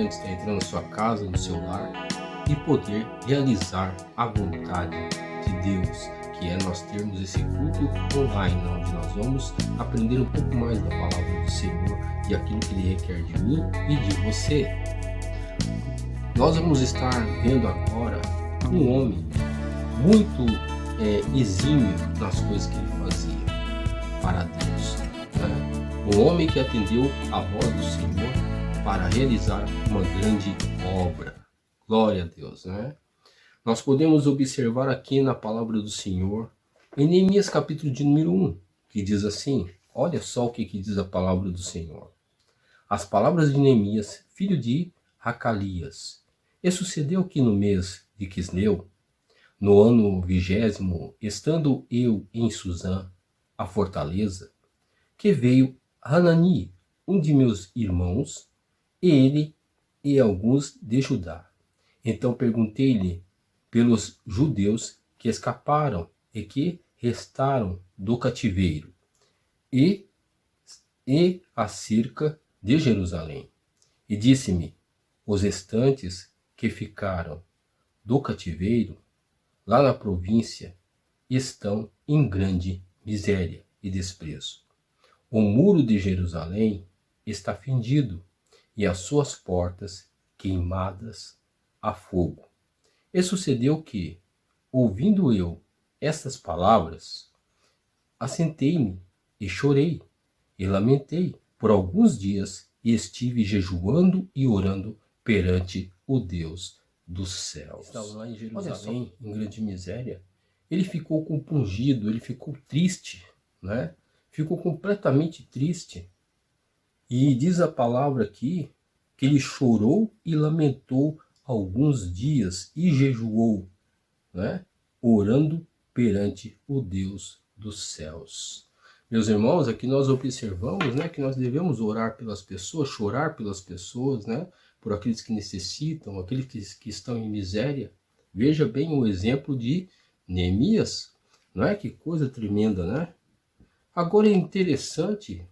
que está entrando na sua casa, no seu lar, e poder realizar a vontade de Deus, que é nós termos esse culto online, onde nós vamos aprender um pouco mais da palavra do Senhor e aquilo que Ele requer de mim e de você. Nós vamos estar vendo agora um homem muito exímio nas coisas que ele fazia para Deus, né? Um homem que atendeu a voz do Senhor para realizar uma grande obra. Glória a Deus, né? Nós podemos observar aqui na palavra do Senhor, em Neemias capítulo de número 1, que diz assim, olha só o que diz a palavra do Senhor. As palavras de Neemias, filho de Hacalias. E sucedeu que no mês de Quisleu, no ano 20º, estando eu em Suzã, a fortaleza, que veio Hanani, um de meus irmãos, ele e alguns de Judá. Então perguntei-lhe pelos judeus que escaparam e que restaram do cativeiro, e acerca de Jerusalém. E disse-me, os restantes que ficaram do cativeiro, lá na província, estão em grande miséria e desprezo. O muro de Jerusalém está fendido e as suas portas queimadas a fogo. E sucedeu que, ouvindo eu estas palavras, assentei-me e chorei e lamentei por alguns dias e estive jejuando e orando perante o Deus dos céus. Estava lá em Jerusalém, em grande miséria. Ele ficou compungido, ele ficou triste, né? Ficou completamente triste. E diz a palavra aqui que ele chorou e lamentou alguns dias e jejuou, né? Orando perante o Deus dos céus. Meus irmãos, aqui nós observamos, né, que nós devemos orar pelas pessoas, chorar pelas pessoas, né? Por aqueles que necessitam, aqueles que estão em miséria. Veja bem o exemplo de Neemias, não é? Que coisa tremenda, né? Agora é interessante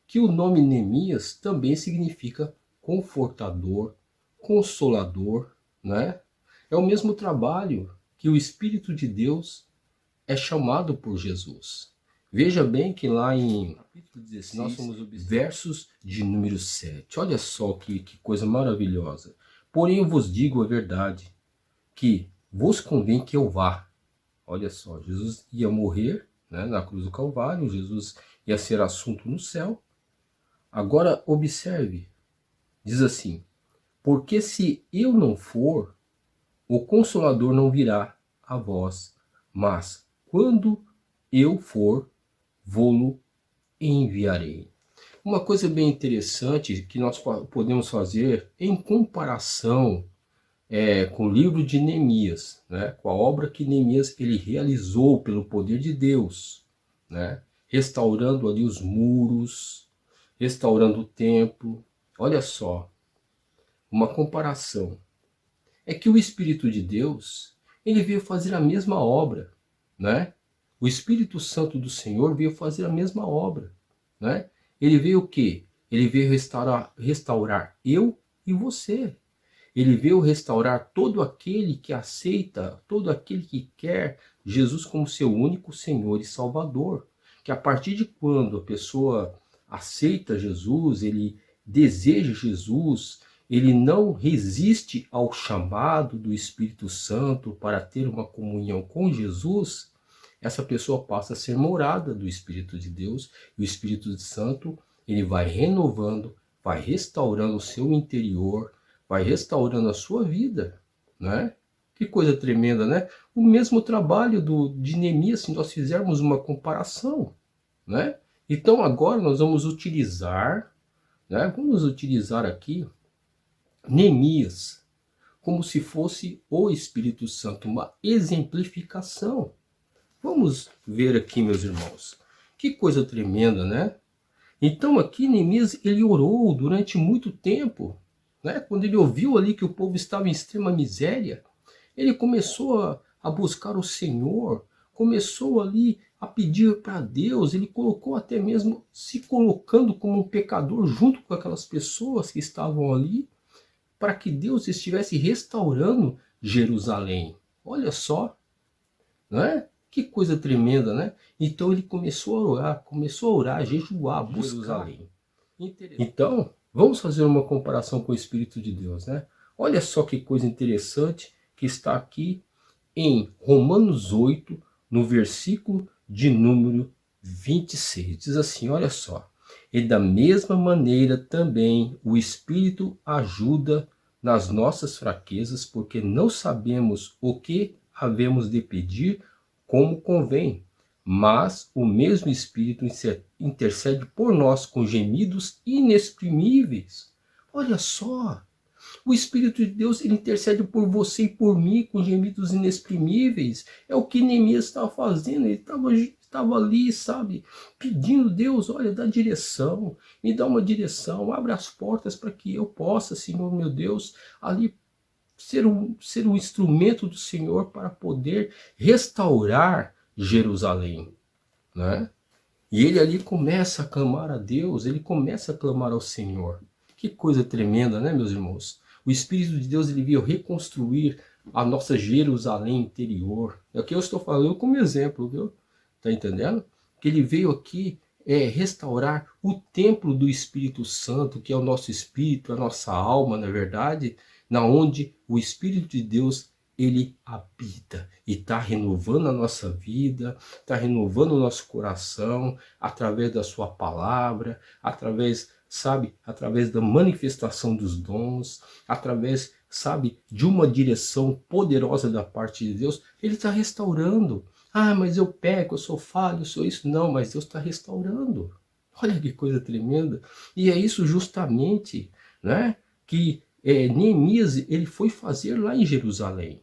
que o nome Neemias também significa confortador, consolador, né? É o mesmo trabalho que o Espírito de Deus é chamado por Jesus. Veja bem que lá em capítulo 16, nós somos versos de número 7. Olha só que coisa maravilhosa. Porém eu vos digo a verdade, que vos convém que eu vá. Olha só, Jesus ia morrer, né, na cruz do Calvário, Jesus ia ser assunto no céu. Agora observe, diz assim, porque se eu não for, o Consolador não virá a vós, mas quando eu for, vô-lo enviarei. Uma coisa bem interessante que nós podemos fazer em comparação com o livro de Neemias, né, com a obra que Neemias ele realizou pelo poder de Deus, né, restaurando ali os muros, restaurando o templo. Olha só, uma comparação. É que o Espírito de Deus, ele veio fazer a mesma obra, né? O Espírito Santo do Senhor veio fazer a mesma obra, né? Ele veio o quê? Ele veio restaurar eu e você. Ele veio restaurar todo aquele que aceita, todo aquele que quer Jesus como seu único Senhor e Salvador. Que a partir de quando a pessoa aceita Jesus, ele deseja Jesus, ele não resiste ao chamado do Espírito Santo para ter uma comunhão com Jesus, essa pessoa passa a ser morada do Espírito de Deus, e o Espírito Santo ele vai renovando, vai restaurando o seu interior, vai restaurando a sua vida, né? Que coisa tremenda, né? O mesmo trabalho de Neemias, se nós fizermos uma comparação, né? Então agora nós vamos utilizar, né? Vamos utilizar aqui Neemias como se fosse o Espírito Santo, uma exemplificação. Vamos ver aqui, meus irmãos. Que coisa tremenda, né? Então aqui Neemias ele orou durante muito tempo, né? Quando ele ouviu ali que o povo estava em extrema miséria, ele começou a buscar o Senhor, começou ali a pedir para Deus, ele colocou até mesmo se colocando como um pecador junto com aquelas pessoas que estavam ali, para que Deus estivesse restaurando Jerusalém. Olha só, não é? Que coisa tremenda, né? Então ele começou a orar, jejuar, buscar Jerusalém. Então, vamos fazer uma comparação com o Espírito de Deus, né? Olha só que coisa interessante que está aqui em Romanos 8, no versículo de número 26. Diz assim, olha só. E da mesma maneira também o Espírito ajuda nas nossas fraquezas, porque não sabemos o que havemos de pedir como convém, mas o mesmo Espírito intercede por nós com gemidos inexprimíveis. Olha só, o Espírito de Deus, ele intercede por você e por mim com gemidos inexprimíveis. É o que Neemias estava fazendo, ele estava ali, sabe, pedindo, Deus, olha, dá direção, me dá uma direção, abre as portas para que eu possa, Senhor meu Deus, ali ser um instrumento do Senhor para poder restaurar Jerusalém, né? E ele ali começa a clamar a Deus, ele começa a clamar ao Senhor. Que coisa tremenda, né, meus irmãos? O Espírito de Deus, ele veio reconstruir a nossa Jerusalém interior. É o que eu estou falando como exemplo, viu? Tá entendendo? Que ele veio aqui restaurar o templo do Espírito Santo, que é o nosso espírito, a nossa alma, na verdade, na onde o Espírito de Deus ele habita e está renovando a nossa vida, está renovando o nosso coração através da sua palavra, através, sabe, através da manifestação dos dons, através, sabe, de uma direção poderosa da parte de Deus. Ele está restaurando. Ah, mas eu peco, eu sou falho, eu sou isso. Não, mas Deus está restaurando. Olha que coisa tremenda. E é isso justamente, né, que Neemias ele foi fazer lá em Jerusalém.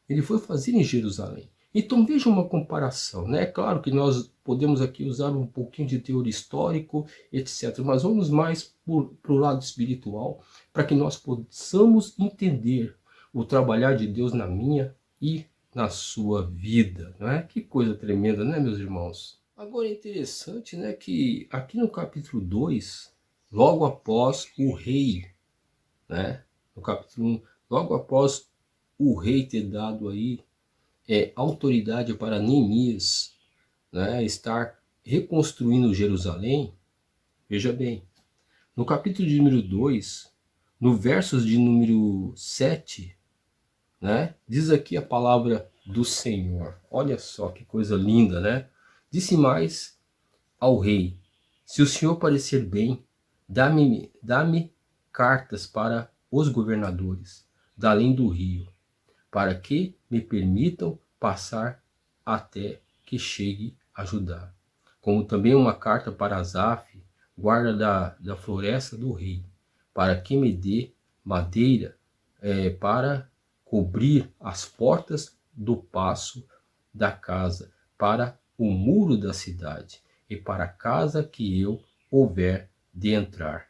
Ele foi fazer em Jerusalém. Então veja uma comparação, né? É claro que nós podemos aqui usar um pouquinho de teoria histórico, etc. Mas vamos mais para o lado espiritual, para que nós possamos entender o trabalhar de Deus na minha e na sua vida, não é? Que coisa tremenda, né, meus irmãos? Agora é interessante, né, que aqui no capítulo 2, logo após o rei, né, no capítulo 1, logo após o rei ter dado aí autoridade para Neemias, né, estar reconstruindo Jerusalém, veja bem, no capítulo de número 2, no versos de número 7, né, diz aqui a palavra do Senhor. Olha só que coisa linda, né? Disse mais ao rei, se o Senhor parecer bem, dá-me cartas para os governadores da além do rio, para que me permitam passar até que chegue a Judá. Como também uma carta para Asaf, guarda da floresta do rei, para que me dê madeira para cobrir as portas do paço da casa, para o muro da cidade, e para a casa que eu houver de entrar.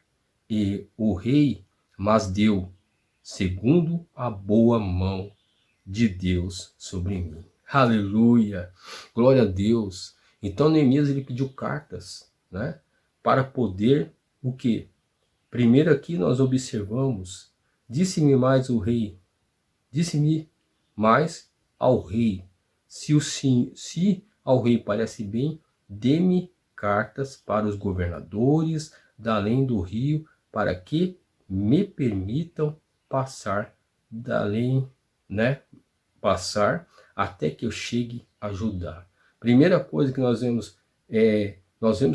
E o rei mas deu, segundo a boa mão de Deus sobre mim. Aleluia! Glória a Deus! Então Neemias ele pediu cartas, né? Para poder o quê? Primeiro aqui nós observamos, disse-me mais o rei, disse-me mais ao rei, se ao rei parece bem, dê-me cartas para os governadores da além do rio, para que me permitam passar da além, né? Passar até que eu chegue a Judá. Primeira coisa que nós vemos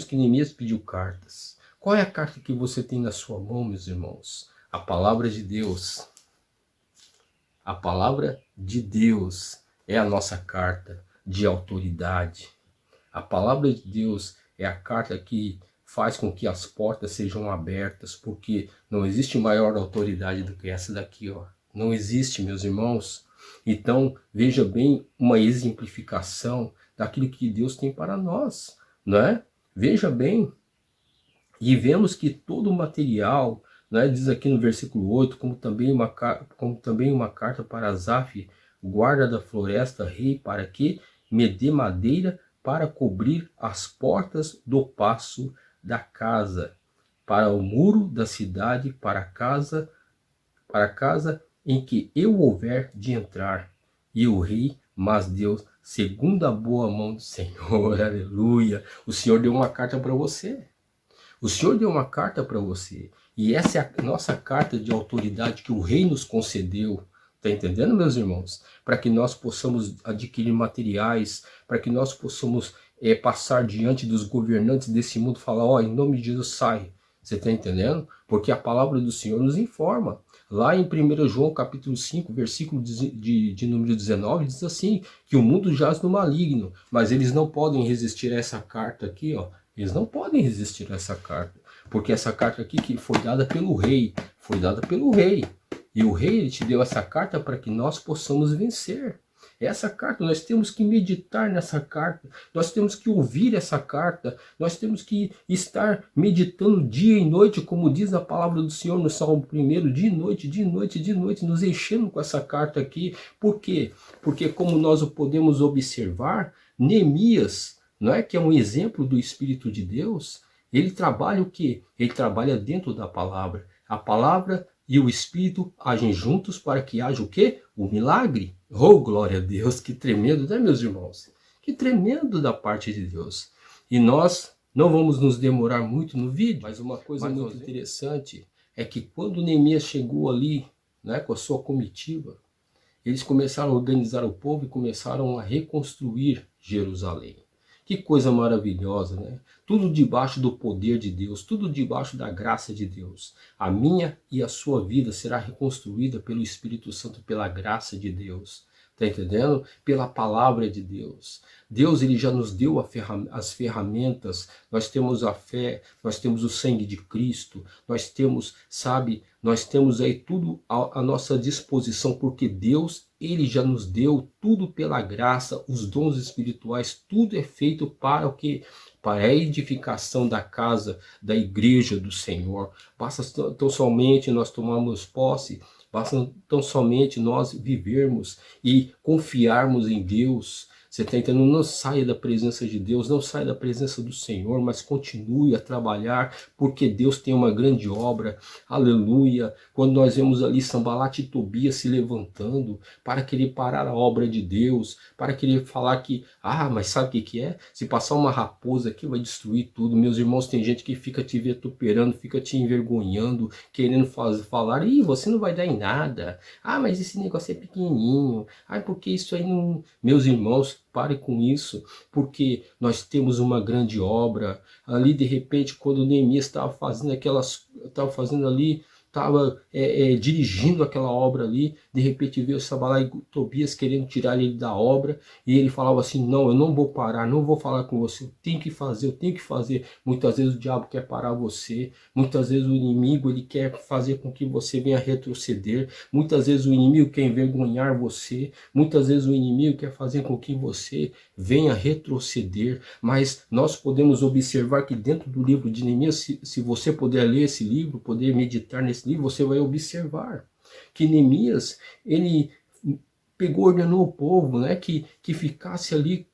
que Neemias pediu cartas. Qual é a carta que você tem na sua mão, meus irmãos? A palavra de Deus. A palavra de Deus é a nossa carta de autoridade. A palavra de Deus é a carta que faz com que as portas sejam abertas, porque não existe maior autoridade do que essa daqui, ó. Não existe, meus irmãos. Então, veja bem uma exemplificação daquilo que Deus tem para nós, não é? Veja bem, e vemos que todo o material, né, diz aqui no versículo 8, como também uma carta para Asaf, guarda da floresta, rei, para que me dê madeira para cobrir as portas do paço da casa, para o muro da cidade, para a casa para a casa em que eu houver de entrar. E o rei, mas Deus, segundo a boa mão do Senhor, aleluia. O Senhor deu uma carta para você. O Senhor deu uma carta para você. E essa é a nossa carta de autoridade que o rei nos concedeu. Está entendendo, meus irmãos? Para que nós possamos adquirir materiais, para que nós possamos passar diante dos governantes desse mundo e falar, ó, em nome de Jesus, sai. Você está entendendo? Porque a palavra do Senhor nos informa. Lá em 1 João capítulo 5, versículo de número 19, diz assim, que o mundo jaz no maligno, mas eles não podem resistir a essa carta aqui, ó. Eles não podem resistir a essa carta, porque essa carta aqui que foi dada pelo rei, foi dada pelo rei. E o rei, ele te deu essa carta para que nós possamos vencer. Essa carta, nós temos que meditar nessa carta, nós temos que ouvir essa carta, nós temos que estar meditando dia e noite, como diz a palavra do Senhor no Salmo 1, de noite, de noite, de noite, nos enchendo com essa carta aqui. Por quê? Porque como nós o podemos observar, Neemias, não é que é um exemplo do Espírito de Deus, ele trabalha o quê? Ele trabalha dentro da palavra. A palavra e o Espírito agem juntos para que haja o quê? O milagre. Oh, glória a Deus, que tremendo, né, meus irmãos? Que tremendo da parte de Deus. E nós não vamos nos demorar muito no vídeo, mas uma coisa muito interessante é que quando Neemias chegou ali, né, com a sua comitiva, eles começaram a organizar o povo e começaram a reconstruir Jerusalém. Que coisa maravilhosa, né? Tudo debaixo do poder de Deus, tudo debaixo da graça de Deus. A minha e a sua vida será reconstruída pelo Espírito Santo, pela graça de Deus. Tá entendendo? Pela palavra de Deus. Deus, ele já nos deu as ferramentas. Nós temos a fé, nós temos o sangue de Cristo, nós temos, sabe, nós temos aí tudo à nossa disposição, porque Deus, ele já nos deu tudo pela graça, os dons espirituais, tudo é feito para o quê? Para a edificação da casa, da igreja do Senhor. Basta tão somente nós tomarmos posse, basta tão somente nós vivermos e confiarmos em Deus. Você está entendendo? Não saia da presença de Deus, não saia da presença do Senhor, mas continue a trabalhar, porque Deus tem uma grande obra. Aleluia! Quando nós vemos ali Sanbalat e Tobias se levantando para querer parar a obra de Deus, para querer falar que, mas sabe o que é? Se passar uma raposa aqui vai destruir tudo. Meus irmãos, tem gente que fica te vituperando, fica te envergonhando, querendo falar, você não vai dar em nada. Mas esse negócio é pequenininho. porque isso aí não... Meus irmãos, pare com isso, porque nós temos uma grande obra. Ali, de repente, quando Neemias estava fazendo ali, estava dirigindo aquela obra ali, de repente veio Sanbalat e Tobias querendo tirar ele da obra, e ele falava assim, não, eu não vou parar, não vou falar com você, eu tenho que fazer. Muitas vezes o diabo quer parar você, muitas vezes o inimigo ele quer fazer com que você venha retroceder, muitas vezes o inimigo quer envergonhar você, muitas vezes o inimigo quer fazer com que você venha retroceder, mas nós podemos observar que dentro do livro de Neemias, se você puder ler esse livro, poder meditar nesse livro, você vai observar que Neemias, ele ordenou o povo, né, que ficasse ali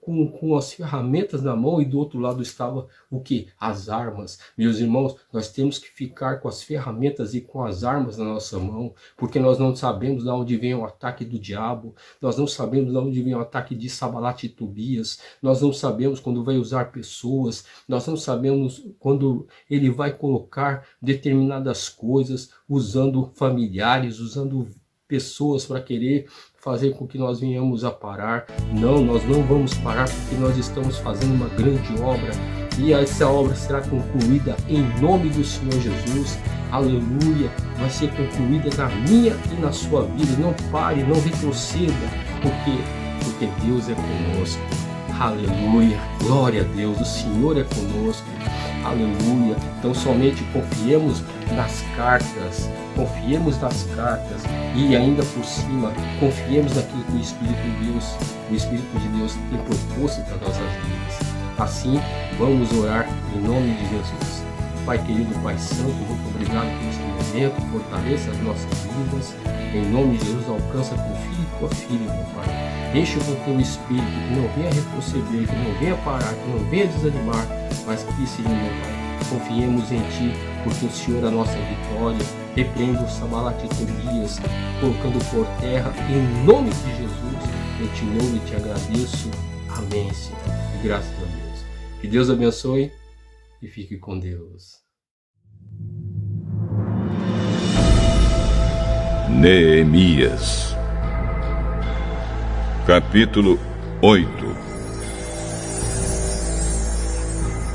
com as ferramentas na mão, e do outro lado estava o que? As armas. Meus irmãos, nós temos que ficar com as ferramentas e com as armas na nossa mão, porque nós não sabemos de onde vem o ataque do diabo, nós não sabemos de onde vem o ataque de Sanbalat e Tobias, nós não sabemos quando vai usar pessoas, nós não sabemos quando ele vai colocar determinadas coisas, usando familiares, usando pessoas para querer fazer com que nós venhamos a parar. Não, nós não vamos parar, porque nós estamos fazendo uma grande obra, e essa obra será concluída em nome do Senhor Jesus. Aleluia! Vai ser concluída na minha e na sua vida. Não pare, não retroceda, porque Deus é conosco. Aleluia! Glória a Deus, o Senhor é conosco. Aleluia! Então somente confiemos nas cartas, e ainda por cima confiemos naquilo que o Espírito de Deus tem proposto para nossas vidas. Assim, vamos orar em nome de Jesus. Pai querido, Pai Santo, muito obrigado por este momento, fortaleça as nossas vidas, em nome de Jesus, alcança teu filho e tua filha, meu Pai. Enche com teu Espírito, que não venha retroceder, que não venha parar, que não venha desanimar, mas que, Senhor, meu Pai, confiemos em Ti, porque o Senhor é a nossa vitória. Repreendo o Sambalat e Tobias, colocando por terra, em nome de Jesus. Eu te louvo e te agradeço. Amém, Senhor. E graças a Deus. Que Deus abençoe e fique com Deus. Neemias, capítulo 8.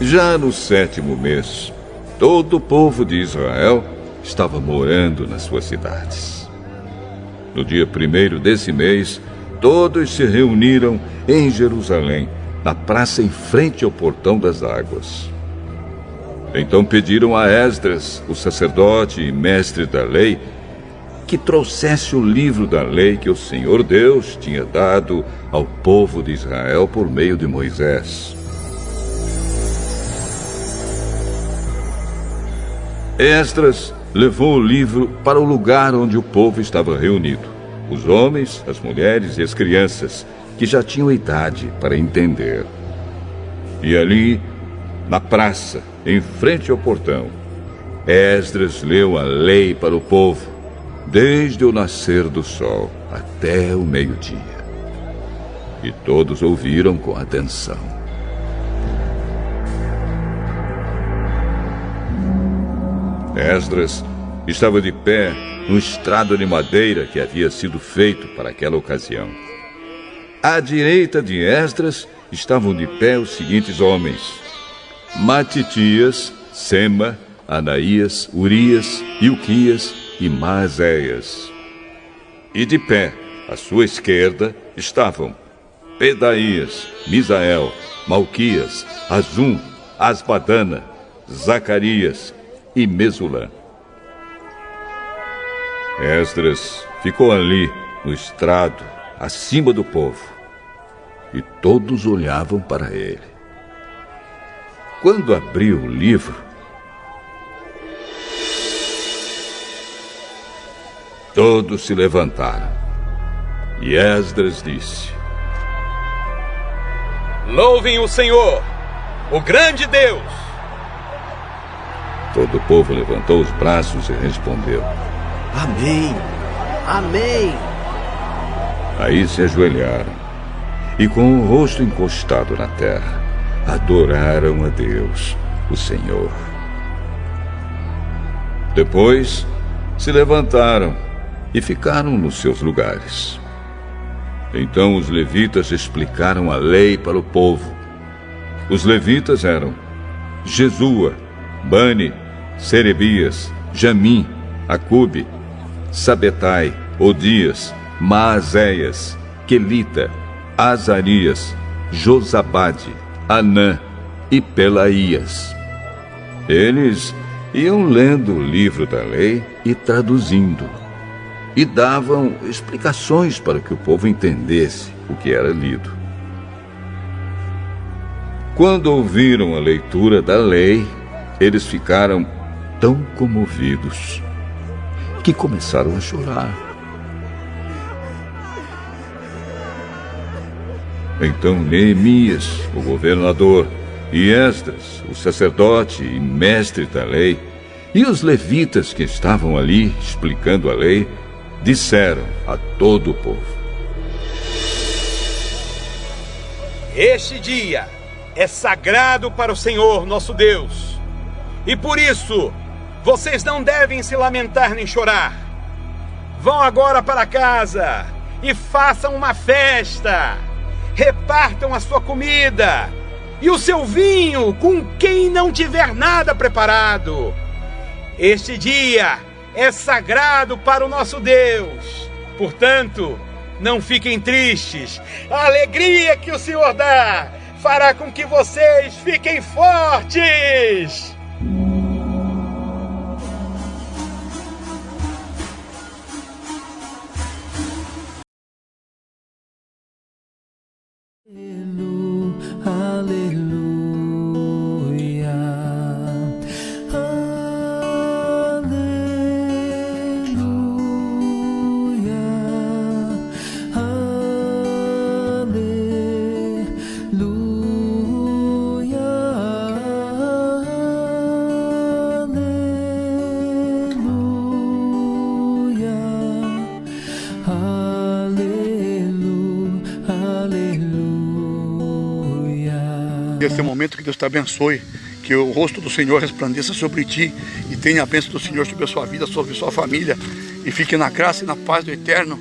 Já no 7º mês, todo o povo de Israel estava morando nas suas cidades. No dia 1º desse mês, todos se reuniram em Jerusalém, na praça em frente ao Portão das Águas. Então pediram a Esdras, o sacerdote e mestre da lei, que trouxesse o livro da lei que o Senhor Deus tinha dado ao povo de Israel por meio de Moisés. Esdras levou o livro para o lugar onde o povo estava reunido, os homens, as mulheres e as crianças, que já tinham idade para entender. E ali, na praça, em frente ao portão, Esdras leu a lei para o povo, desde o nascer do sol até o meio-dia. E todos ouviram com atenção. Esdras estava de pé no estrado de madeira que havia sido feito para aquela ocasião. À direita de Esdras estavam de pé os seguintes homens: Matitias, Sema, Anaías, Urias, Ilquias e Maazéias. E de pé, à sua esquerda, estavam Pedaías, Misael, Malquias, Azum, Asbadana, Zacarias e Mesulã. Esdras ficou ali, no estrado, acima do povo, e todos olhavam para ele. Quando abriu o livro, todos se levantaram, e Esdras disse: Louvem o Senhor, o grande Deus! Todo o povo levantou os braços e respondeu: Amém! Amém! Aí se ajoelharam, e com o rosto encostado na terra, adoraram a Deus, o Senhor. Depois se levantaram e ficaram nos seus lugares. Então os levitas explicaram a lei para o povo. Os levitas eram Jesua, Bani, Serebias, Jamim, Acube, Sabetai, Odias, Maazéias, Quelita, Azarias, Josabade, Anã e Pelaías. Eles iam lendo o livro da lei e traduzindo, e davam explicações para que o povo entendesse o que era lido. Quando ouviram a leitura da lei, eles ficaram tão comovidos que começaram a chorar. Então Neemias, o governador, e Esdras, o sacerdote e mestre da lei, e os levitas que estavam ali explicando a lei, disseram a todo o povo: Este dia é sagrado para o Senhor nosso Deus, e por isso vocês não devem se lamentar nem chorar. Vão agora para casa e façam uma festa. Repartam a sua comida e o seu vinho com quem não tiver nada preparado. Este dia é sagrado para o nosso Deus. Portanto, não fiquem tristes. A alegria que o Senhor dá fará com que vocês fiquem fortes. Aleluia, aleluia, aleluia. desse momento, que Deus te abençoe, que o rosto do Senhor resplandeça sobre ti e tenha a bênção do Senhor sobre a sua vida, sobre a sua família, e fique na graça e na paz do Eterno.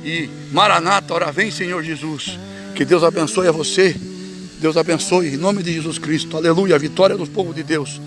E Maranata, ora vem, Senhor Jesus. Que Deus abençoe a você, Deus abençoe, em nome de Jesus Cristo, aleluia, a vitória do povo de Deus.